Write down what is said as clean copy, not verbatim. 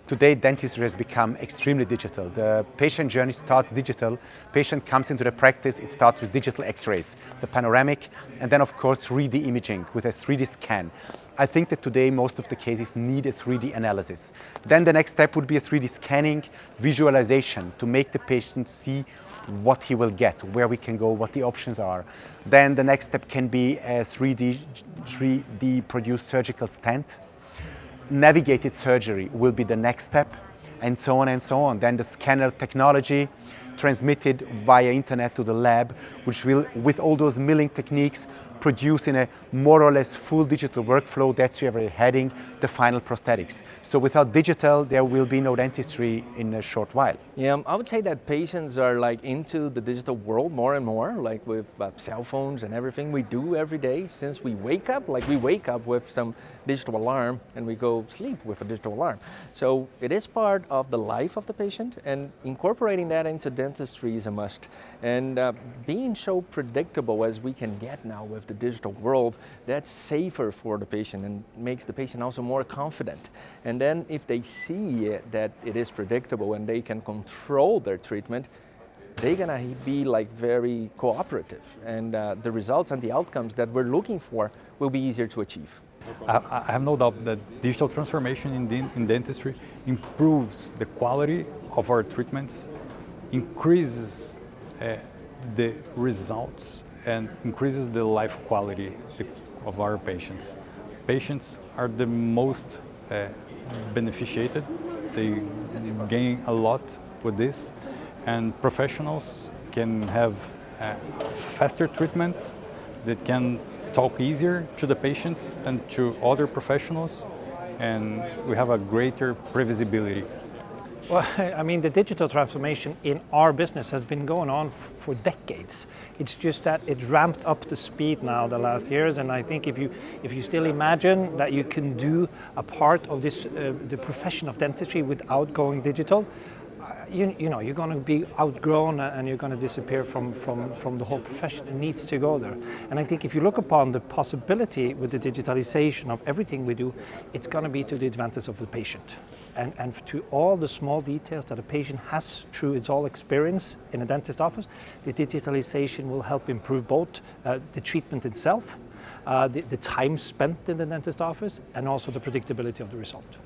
Today, dentistry has become extremely digital. The patient journey starts digital. Patient comes into the practice, it starts with digital x-rays, the panoramic, and then of course 3D imaging with a 3D scan. I think that today most of the cases need a 3D analysis. Then the next step would be a 3D scanning, visualization to make the patient see what he will get, where we can go, what the options are. Then the next step can be a 3D produced surgical stent. Navigated surgery will be the next step, and so on and so on. Then the scanner technology transmitted via internet to the lab, which will, with all those milling techniques, produce in a more or less full digital workflow. That's where we're heading, the final prosthetics. So without digital, there will be no dentistry in a short while. Yeah, I would say that patients are like into the digital world more and more, like with cell phones and everything we do every day since we wake up. Like we wake up with some digital alarm and we go sleep with a digital alarm. So it is part of the life of the patient, and incorporating that into dentistry is a must. And being so predictable as we can get now with the digital world, that's safer for the patient and makes the patient also more confident. And then if they see that it is predictable and they can control their treatment, they're gonna be like very cooperative, and the results and the outcomes that we're looking for will be easier to achieve. I have no doubt that digital transformation in dentistry improves the quality of our treatments, increases the results, and increases the life quality of our patients. Patients are the most beneficiated. They gain a lot with this, and professionals can have faster treatment that can talk easier to the patients and to other professionals, and we have a greater previsibility. Well, I mean, the digital transformation in our business has been going on for decades. It's just that it's ramped up the speed now the last years, and I think if you still imagine that you can do a part of this the profession of dentistry without going digital, you know, you're going to be outgrown and you're going to disappear from the whole profession. It needs to go there. And I think if you look upon the possibility with the digitalization of everything we do, it's going to be to the advantage of the patient and to all the small details that a patient has through its all experience in a dentist office. The digitalization will help improve both the treatment itself, the time spent in the dentist office, and also the predictability of the result.